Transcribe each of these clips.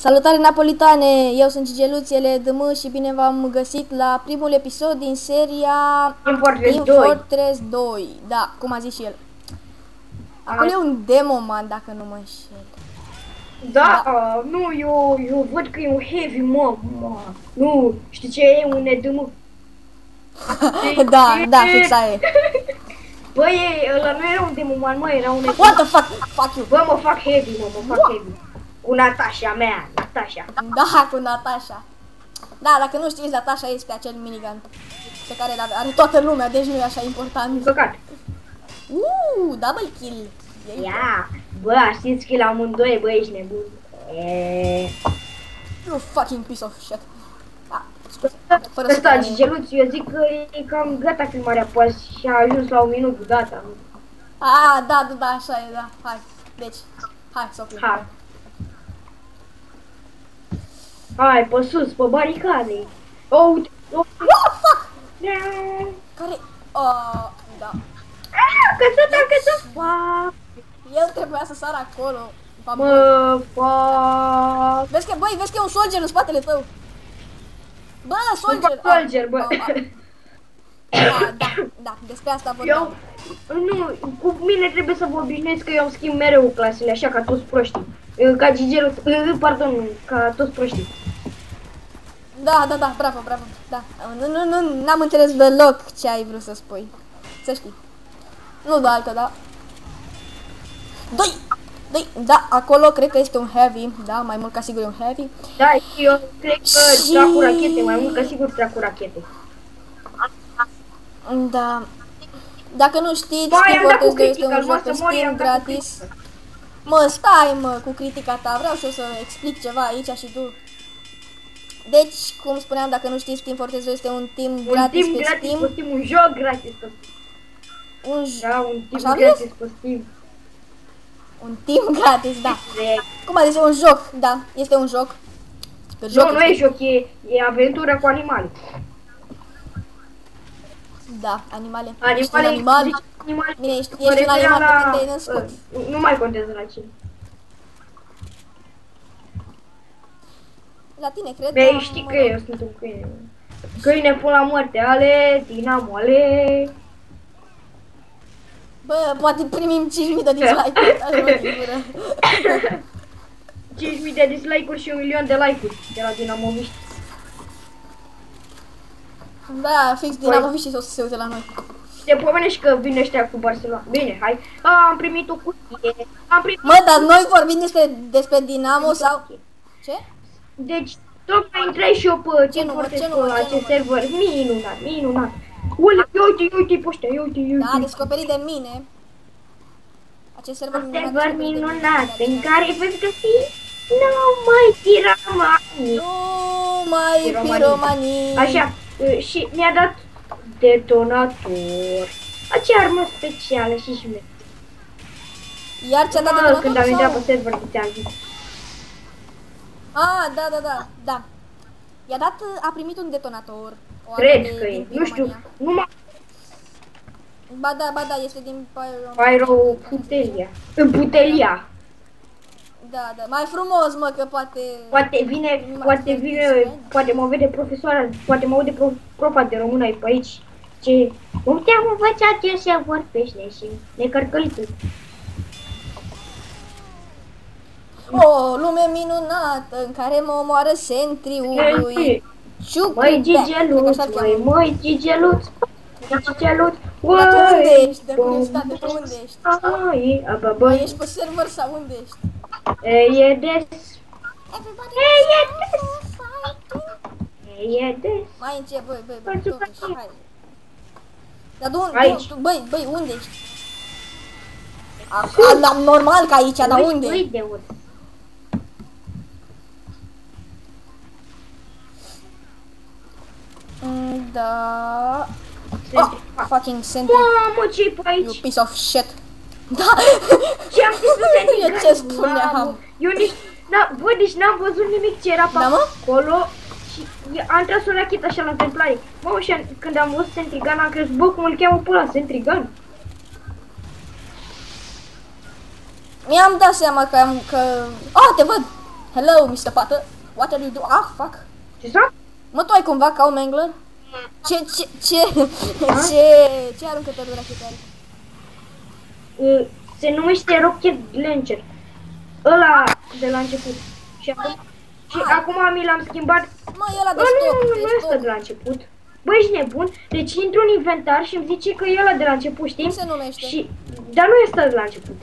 Salutare napolitane, eu sunt Gigeluțele DM și bine v-am găsit la primul episod din seria Team Fortress 2. Da, cum a zis și el. Acolo e un demo, man, dacă nu mă înșel. Da, nu, eu văd că e un heavy, mă. Nu, știi ce e un EDM? Da, fix aia e. Băi, ăla nu era un demo, man, mă, era un EDM. What the fuck? Fuck you. Bă, mă fac heavy, mă fac heavy. Cu Natasha mea, Natasha. Da, cu Natasha. Da, dacă nu știți, Natasha este acel minigun pe care are toată lumea, deci nu e așa important. Păcat. Double kill. Ia, bă, știți că la amândoi, bă, ești nebun. You fucking piece of shit. Fără să Gigeluț, eu zic că e cam gata filmarea, poate și a ajuns la 1 minut cu data. Da, așa e, da. Hai, deci, hai să oprim. Hai. Hai, pe sus, pe baricade. Oh, what fuck? Care? Da. Căsătă. El trebuia să sară acolo. Mă, fac. Vezi că e un soldier în spatele tău. Bă, Soldier, bă. Da, despre asta vorbeam. Nu, cu mine trebuie să vă obișnuiți că eu îmi schimb mereu clasele, așa ca toți proștii. Ca Gigeluț, pardon, ca toți proștii. Da, bravo, da. Nu, n-am înțeles deloc ce ai vrut să spui. Să știi. Nu de altă, da. Doi, da, acolo cred că este un heavy, da, mai mult ca sigur e un heavy. Da, eu cred că trag cu rachete, mai mult ca sigur trag cu rachete. Da. Dacă nu știți, Team Fortress 2 este un joc pe Steam gratis. Mă, stai mă, cu critica ta, vreau și eu să explic ceva aici și tu. Deci, cum spuneam, dacă nu știți, Team Fortress 2 este un team gratis pe Steam. Un joc gratis pe Steam. Un team gratis pe Steam. Un team gratis, da. Cum a zis, un joc, da, este un joc. Nu e joc, e aventură cu animale. Da, animale. Ești un animal. Bine, ești un animal pe când te-ai născut. Nu mai contează la cine. La tine, cred. Băi, știi că eu sunt un câine. Câine până la moarte, ale, Dinamo, ale. Bă, poate primim 5.000 de dislike-uri. 5.000 de dislike-uri și 1.000.000 de like-uri de la dinamoviști. Da, fix dinamoviștii o să se uite la noi. Te pomenești că vin ăștia cu Barcelona. Bine, hai. Am primit o cutie. Mă, dar noi vorbim despre Dinamo sau... Ce? Deci, tocmai intrai și eu pe acest server. Minunat. Uite pe ăștia, uite. Da, descoperit de mine. Acest server minunat în care veți găsi numai piromanii. Numai piromanii. Așa, și mi-a dat detonator. Acea armă specială și șmecheră. Iar ți-a dat detonator când am intrat pe server, ți-am zis. Da. I-a dat, a primit un detonator. Cred că e, nu știu, numai... Ba da, este din Putelia. Da, mai frumos, mă, că poate... Poate mă vede profesoara, poate mă aude profa de română pe aici. Ce... Cum te-am învățat eu să vorbește și necărcălitul. O lume minunată în care mă omoară Sentriului. Măi, Gigeluț, măi, Gigeluț. Dar tu unde ești? De curiozitate, tu unde ești? Băi, ești pe server sau unde ești? E des. Mai încep, băi, totuși, hai. Dar băi, unde ești? Normal că aici, dar unde? Da. Fucking Sentry. Mamă, ce-i pe aici? You piece of shit. Da. Ce-am zis să Sentry? Ce spuneam? Eu nici... Bă, deci n-am văzut nimic ce era pe acolo. Și am tras o rachetă așa la întâmplare. Mă, și când am văzut Sentry Gun am crezut, bă, cum îl cheamă pe ăla, Sentry Gun? Mi-am dat seama că te văd. Hello, Mr. Potter. What are you doing? Ah, fuck. Ce s-a? Mă, tu ai cumva ca un mangler? Ce aruncător de rachete are? Se numește Rocket Launcher. Ăla de la început. Și acum mi l-am schimbat. Mă, e ăla de Nu, stoc. nu ăsta de la început. Bă, ești nebun? Deci intru în inventar și îmi zice că e ăla de la început, știi? Cum se numește? Dar nu este ăla de la început.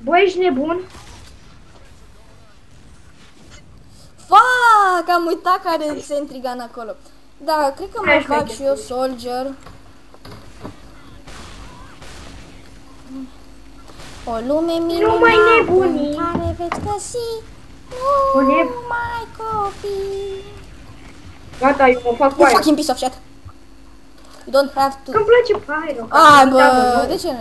Bă, ești nebun? Fuck, am uitat care e sentry gun acolo. Da, cred că mai fac și eu soldier. O lume minunată în care veți găsi numai copii. Gata, eu mă fac You fucking piece of shit. You don't have to. Îmi place pyro. Ah, bă, de ce nu?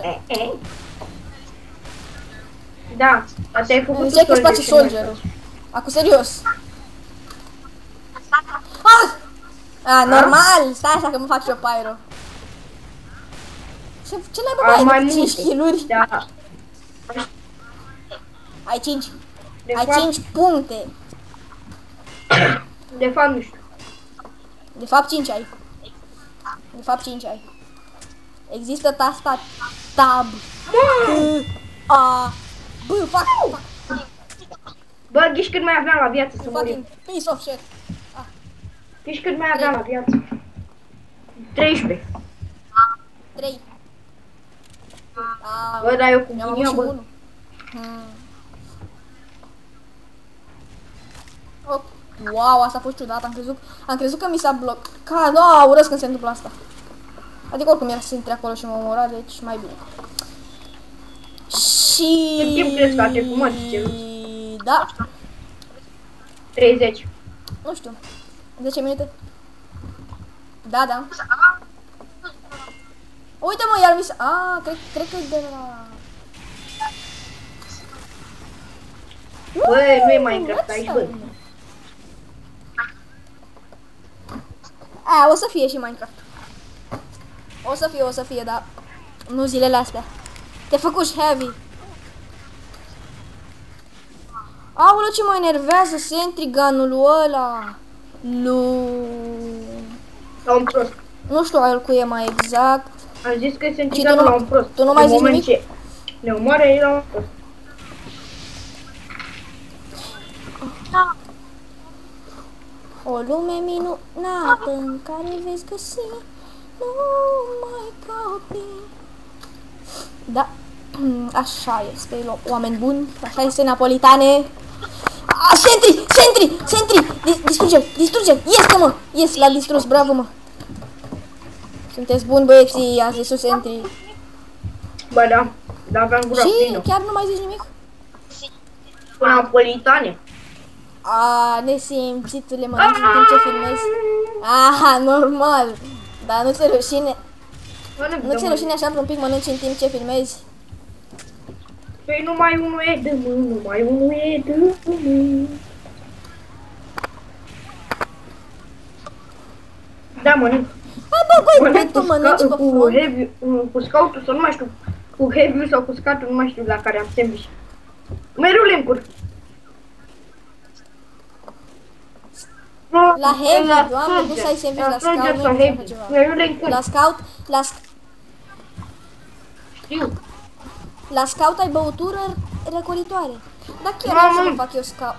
Da, dar te-ai făcut Înțeleg că îți place soldierul. Acum, serios. Ah, normal. Stai așa că mă fac și eu pyro. Ce n-ai bă, ai 5 kill-uri? Da. Ai 5. Ai 5 puncte. De fapt, nu știu. De fapt 5 ai. De fapt 5 ai. Există tasta tab. Bă, fac. Bă, ghiși cât mai aveam la viață să murim. Piece of shit. Ghiși cât mai aveam la viață. 13. 3. Bă, dar eu cu ghinia, bă. Wow, asta a fost ciudat, am crezut că mi s-a blocat. No, urăsc când se întâmplă asta. Adică oricum era să intre acolo și mă omora, deci mai bine. Și... Cât timp crezi că a trecut, mă, da. 30. Nu știu. 10 minute? Da, da. Uite mă, iar mi s-a... cred că de la... Bă, nu e Minecraft aici, bă. O să fie și Minecraft. O să fie, dar nu zilele astea. Te-ai făcut și heavy. Aoleu, ce mă enervează sentry gun-ul ăla. La un prost. Nu știu el cu e mai exact. Am zis că sentry gun-ul la un prost. Tu nu mai zici nimic? Ne omoară el la un prost. O lume minunată în care veți găsi numai copii. Da, așa este, oameni buni, așa este napolitane. Sentry! Distruge-l! Este, mă! Yes, l-a distrus, bravo, mă! Sunteți buni, băieții, ați distrus sentry. Bă, da, dar aveam gura plină. Și chiar nu mai zici nimic? Napolitane. Nesimțitule, mănânci în timp ce filmezi. Normal. Dar nu ți-e rușine. Nu ți-e rușine așa un pic mănânci în timp ce filmezi? Păi numai unul e de mână, numai unul e de mână. Da, mănânc. Băi, tu mănânci pe front? Cu scout-ul sau nu mai știu, cu heavy-ul sau cu scout-ul, nu mai știu la care am sandwich. Mereu le încurc. La heavy, doamne, nu să ai sandwich la scout, nu e ceva. La scout, știu. La scout ai băutură răcoritoare. Dar chiar vreau să mă fac eu scout.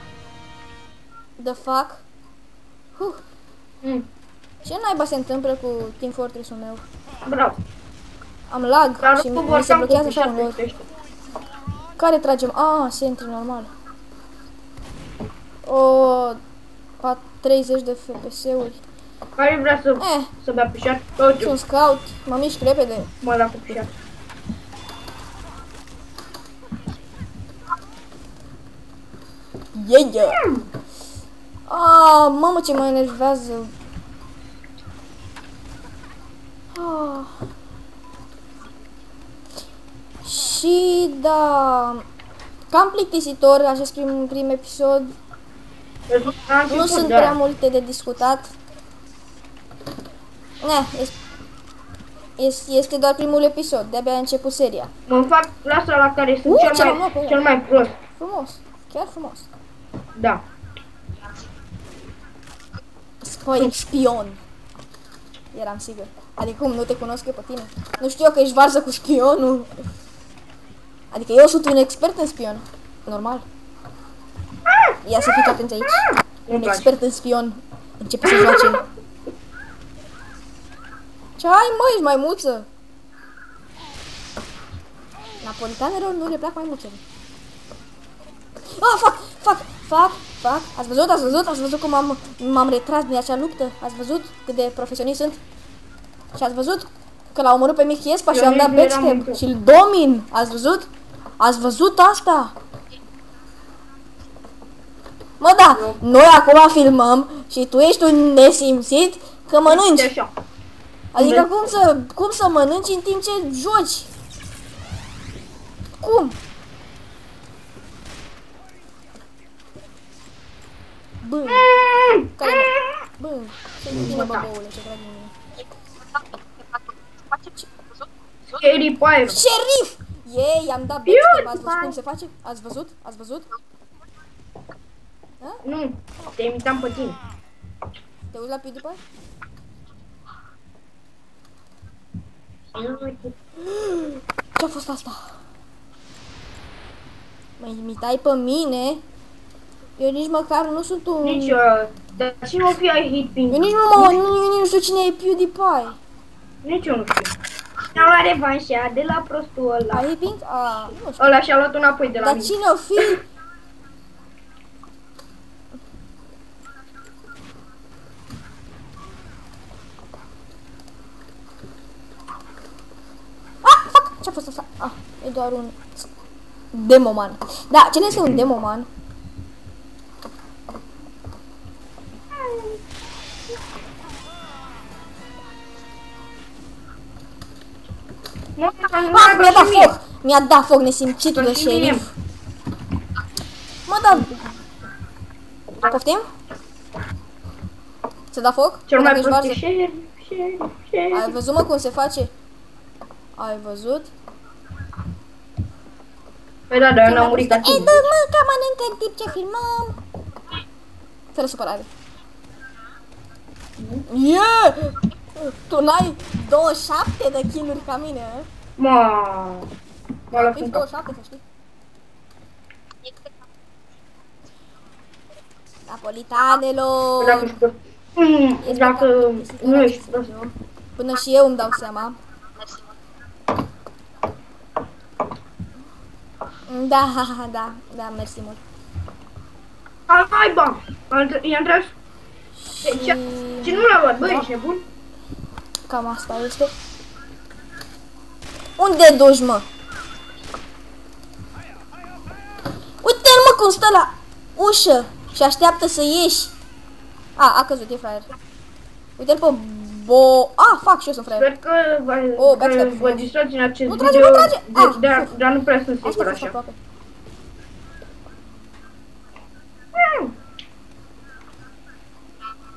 The fuck? Ce naiba se întâmplă cu Team Fortress-ul meu? Bravo. Am lag și mi se blochează așa uneori. Care tragem? Sentry normal. 30 de FPS-uri. Care vrea să bea pișat? Sunt scout, mă mișc repede. Mă la cu pișat. Mamă, ce mă enervează. Și da, cam plictisitor acest prim episod. Nu sunt prea multe de discutat. Este doar primul episod, de-abia a început seria. Mă fac clasa la care sunt cel mai prost. Frumos. Chiar frumos. Da. Spăi, spion. Eram sigur. Adică cum, nu te cunosc eu pe tine? Nu știu eu că ești varză cu spionul. Adică eu sunt un expert în spion. Normal. Ia să fiți atenți aici. Un expert în spion. Începe să joace. Ce ai, mă, ești maimuță? Napolitanelor nu le plac maimuțele. Ah, fac. Ați văzut cum m-am retras din acea luptă? Ați văzut cât de profesionist sunt? Și ați văzut că l-a omorât pe Mickey Espa și am dat backstab și îl domin. Ați văzut? Ați văzut asta? Mă, da, noi acum filmăm și tu ești un nesimțit că mănânci. Adică cum să mănânci în timp ce joci? Cum? Bă, care bă, ce bine, bă, boule, ce drag mine. Scary Pyro. Șerif! Ei, i-am dat backstab, ați văzut cum se face? Ați văzut? Ați văzut? Da? Nu, te imitam pe tine. Te uiți la PewDiePie? Ce-a fost asta? Mă imitai pe mine? Eu nici măcar nu sunt un... Nici dar cine o fi ai Hitpink? Eu nici nu știu cine e PewDiePie. Nici eu nu știu. Ne-am luat revanșa de la prostul ăla. Ai Pink? Nu știu. Ăla și-a luat înapoi de la Dar mine. cine o fi? Fuck! Ce-a fost asta? E doar un demoman. Da, cine este un demoman? Mi-a dat foc! Mi-a dat foc nesimțitul de șerif. Mă, da... Poftim? Se da foc? Cel mai Dacă ești prost e varză? șerif. Ai văzut, mă, cum se face? Ai văzut? Păi da, dar eu n-am murit ca Ei, tine. dă, mă, că mănâncă în timp ce filmăm. Fără supărare. Yeah! Tu n-ai 27 de kill-uri ca mine, eh? M-a luat Fix în cap. 27, să știi. Napolitanelor! Dacă ești prost. Dacă nu ești prost. Până și eu îmi dau seama. Da, mersi mult. Hai, bă! I-am tras. Ce nu l-a luat? Bă, ești nebun? Cam asta este. Unde duci, mă? Uite-l, mă, cum stă la ușă și așteaptă să ieși. A căzut, e fraier. Uite-l pe fac și eu sunt fraier. Sper că vă distrați în acest Nu video, trage! dar nu prea sunt sigur Asta a fost așa. aproape.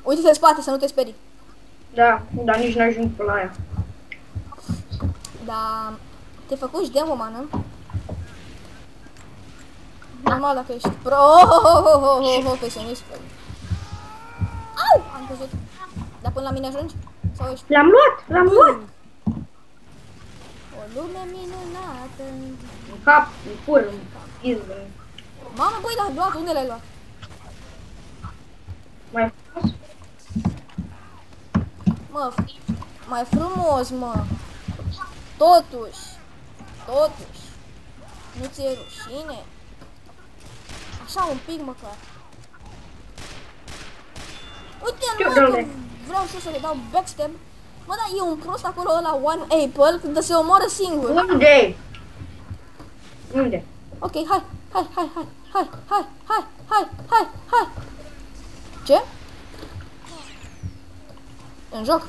Uite-te în spate să nu te sperii. Da, dar nici n-ajung pe la aia. Da, te-ai făcut și demo-man, nu? Normal dacă ești profesionist. Au! Am căzut. Dar până la mine ajungi? Sau ești? L-am luat! O lume minunată. În cap, în pur, în izbă. Mamă, băi, l-ai luat? Unde l-ai luat? Mai frumos? Mă, mai frumos, mă. Totuși, nu ți-e rușine? Așa un pic măcar. Uite-l, mă, că vreau și eu să le dau backstab. Mă, da, e un prost acolo ăla, One Apple, când se omoară singur. Unde? Ok, hai. Ce? În joc.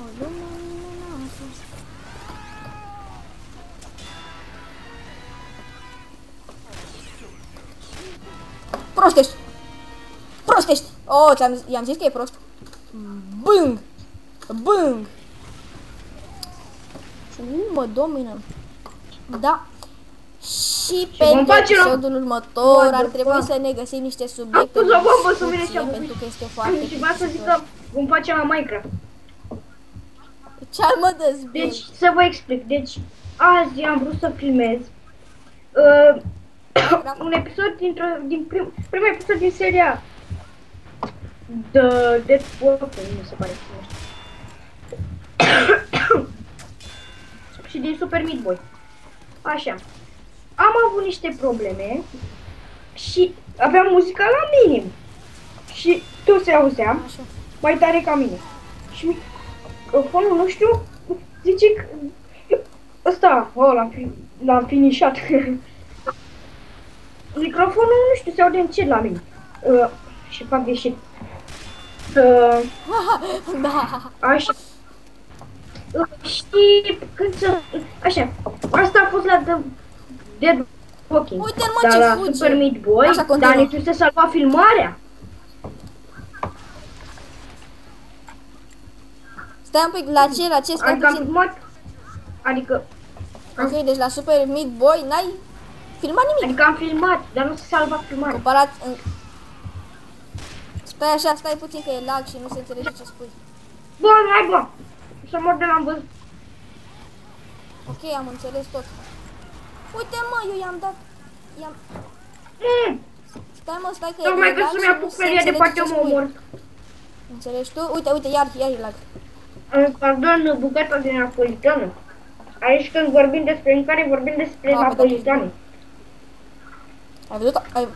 O lume minunată. Prostești! Oh, i-am zis că e prost. Bâng! Mă domină. Da. Și vom pentru face la- episodul următor What ar the trebui fuck? să ne găsim niște subiecte Am pus de o bombă să vină discuție, și am pentru că vorbit. este foarte Și vreau să zic plictisitor. că vom face la Minecraft. Ce-ar mă dezbil? Deci, să vă explic. Deci, azi am vrut să filmez uh, un episod din primul episod din seria The Dead Walking, mi se pare. Și din Super Meat Boy. Așa. Am avut niște probleme și aveam muzica la minim. Și tot se auzea Așa. mai tare ca mine. Și microfonul, nu știu, zice că ăsta, l-am finișat. Microfonul, nu știu, se aude încet la mine. Și fac greșit. Da. Așa. Și când să... Așa. Asta a fost la The Dead Walking. Uite-l, mă, Dar ce la fuge. Super Meat Boy, Așa, continuă. dar nici nu se salva filmarea. Stai un pic, la ce? Stai Adică am puțin. filmat. Adică Ok, deci la Super Meat Boy n-ai filmat nimic. Adică am filmat, dar nu se salva filmarea. Comparat în... Stai așa, stai puțin că e lag și nu se înțelege ce spui. Bă, hai bă! Să mor de l-am văzut. Ok, am înțeles tot. Uite mă, eu i-am dat... Stai mă, stai că Tocmai e că lag să-mi și apuc nu se feria de înțelege partea ce mă spui. omor. Înțelegi tu? Uite, uite, iar e lag. Pardon, bucata de napolitană. Aici când vorbim despre mâncare, vorbim despre Mamă, napolitane. Ai văzut? Ai...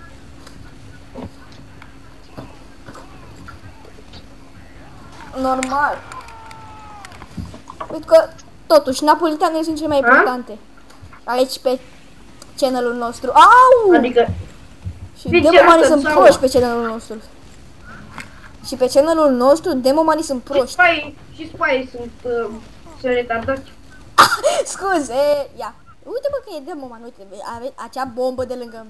Normal. Uite că, totuși, napolitanele sunt cele mai importante. Aici pe channelul nostru. Au! Adică, Și Fiți demomanii asta, sunt sau- proști pe channelul nostru. Și pe channelul nostru, demomanii sunt și proști. spaii sunt retardați. Scuze, ia. Uite mă că e demoman, uite, are acea bombă de lângă...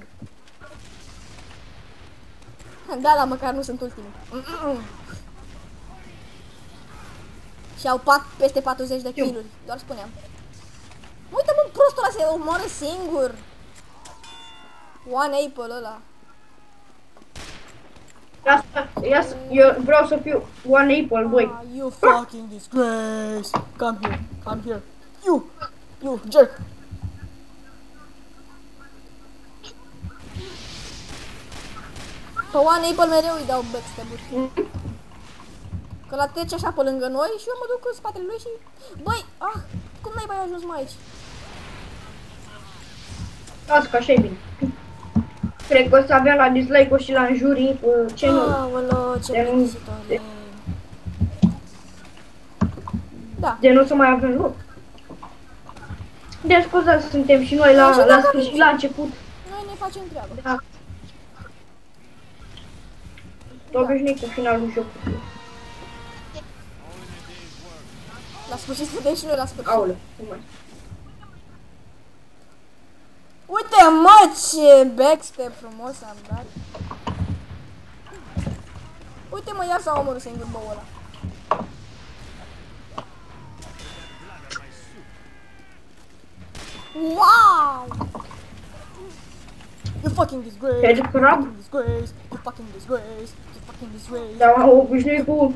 Da, da, măcar nu sunt ultimii. Și au peste 40 de kiluri, doar spuneam. Uite mă, prostul ăla se omoară singur. One Apple ăla. Eu vreau să fiu One Apple 2. Ah, you fucking disgrace. Come here, come here. You jerk. Pe One Apple mereu îi dau backstab-uri. Că la trece așa pe lângă noi și eu mă duc în spatele lui și... Băi, cum n-ai mai ajuns mai aici? Las că așa e bine. Cred că o să avem la dislike-uri și la înjurii channel. Aoleo, ce De nu- plictisitoare. Da. De nu o să mai avem loc. Deci scuzați, suntem și noi Da, și la dacă sfârșit, avem- la început. Noi ne facem treaba. Da. Obișnuit cu finalul jocului. La sfârșit suntem și noi la sfârșit. Aoleu. Uite mă, ce backstep frumos am dat. Uite mă, iar s-a omorât singur băul ăla. Wow! You fucking disgrace! Head You crab? fucking disgrace! You fucking disgrace! You fucking disgrace! Dar am obișnuit cu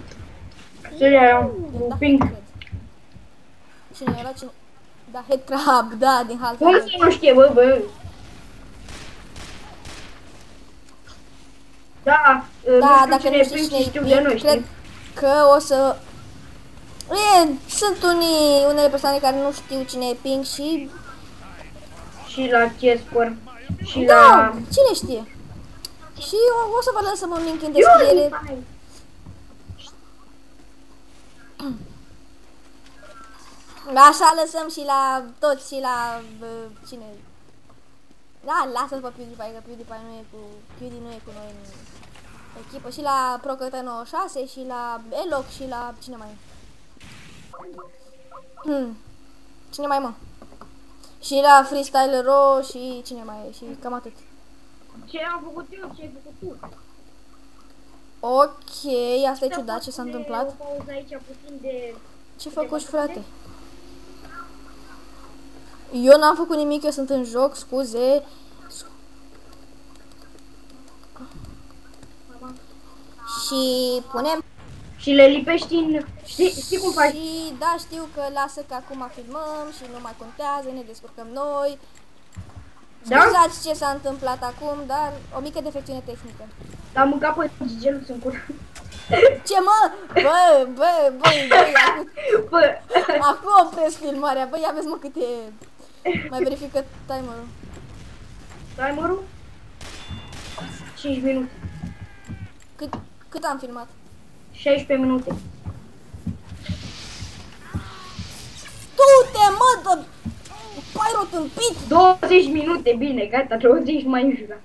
seria aia, cu Da, pink. cred. Cine era cine? Da, head crab, da, din Half Cum să nu știe, bă? Da, Da, nu dacă știu nu cine știi e cine pink și știu e de noi, Pink, cred știi? că o să... Sunt unele persoane care nu știu cine e Pink și... Și la Chescor, și Da, la... cine știe? Și o să vă lăsăm un link în descriere. Așa lăsăm și la toți și la... cine? Da, lasă-l pe PewDiePie, că PewDiePie nu e cu... PewDie nu e cu noi în echipă. Și la Procătă96 și la Eloc și la... cine mai e? Cine mai mă? Și la Freestyle Ro și cine mai e? Și cam atât. Ce am făcut eu, ce ai făcut tu? Ok, asta e ciudat, ce s-a întâmplat? O pauză aici puțin de... Ce făcuși, frate? Eu n-am făcut nimic, eu sunt în joc, scuze. Și punem... Și le lipești în... Știi cum faci? Și da, știu că lasă că acum filmăm și nu mai contează, ne descurcăm noi. Da? Scuzați ce s-a întâmplat acum, dar o mică defecțiune tehnică. L-am mâncat pe gigelul în cur. Ce mă? Băi, Bă, acum opresc filmarea, băi, ia vezi mă cât e... Mai verifică timerul. timerul? 5 minute. Cât am filmat? 16 minute. Du-te, mă, dă... Pyro tâmpit! 20 minute, bine, gata, 20 mai înjura.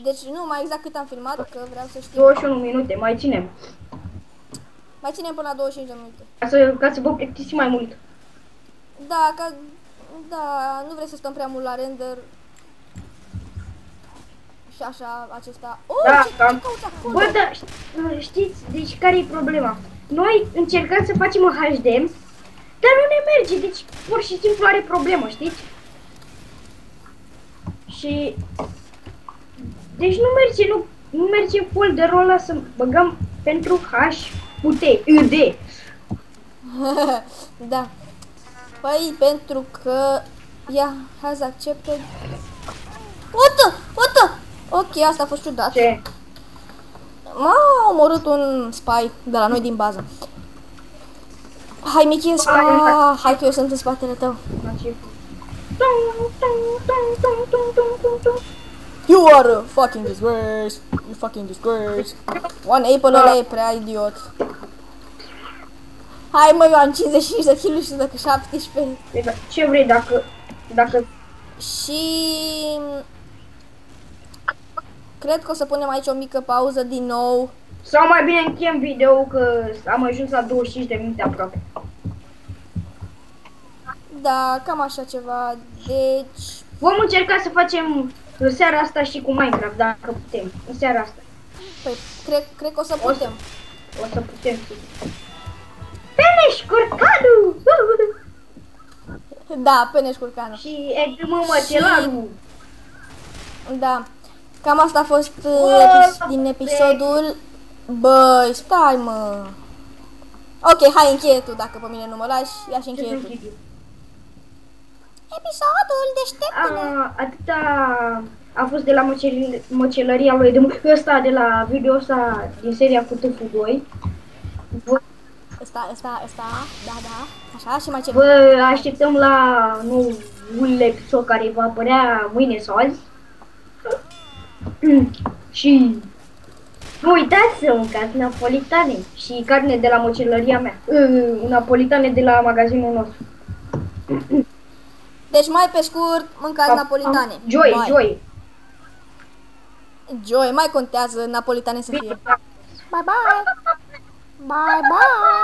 Deci nu, mai exact cât am filmat, că vreau să știu. 21 minute, mai ținem. Mai ținem până la 25 de minute. Ca să vă plictisi mai mult. Da, da, nu vrei să stăm prea mult la render. Și așa, acesta... Oh, Da, ce cam. cauți acolo? Bă, dar știți, deci care e problema? Noi încercăm să facem în HD, dar nu ne merge, deci pur și simplu are problemă, știți? Și... Deci nu merge, nu merge în folderul ăla să băgăm pentru HUD. Da. Păi, pentru că... Ia, has accepted. Uite! Ok, asta a fost ciudat. Ce? M-a omorât un spy de la noi din bază. Hai, Michi, hai că eu sunt în spatele tău. You are a fucking disgrace. You fucking disgrace. One apple ăla e prea idiot. Hai mă, eu am 55 de kg și dacă 17. Ce vrei dacă... Și... Cred că o să punem aici o mică pauză din nou. Sau mai bine încheiem video că am ajuns la 25 de minute aproape. Da, cam așa ceva. Deci... Vom încerca să facem în seara asta și cu Minecraft, dacă putem. În seara asta. Păi, cred că o să putem. O să putem. Peneș curcanul! Da, Peneș curcanul. Și Edmă măcelarul. Da. Cam asta a fost din episodul... Băi, stai mă. Ok, hai încheie tu, dacă pe mine nu mă lași, ia și încheie tu. Episodul deșteptule. Atâta a fost de la măcelăria lui Edmă. Ăsta de la video ăsta din seria cu Tufu 2. Ăsta, da, așa și mai ce. Vă așteptăm la noul episod care va apărea mâine sau azi. Și nu uitați să mâncați napolitane și carne de la măcelăria mea. Napolitane de la magazinul nostru. Deci mai pe scurt, mâncați napolitane. Joy, mai contează napolitane să fie. Bye bye. Bye bye.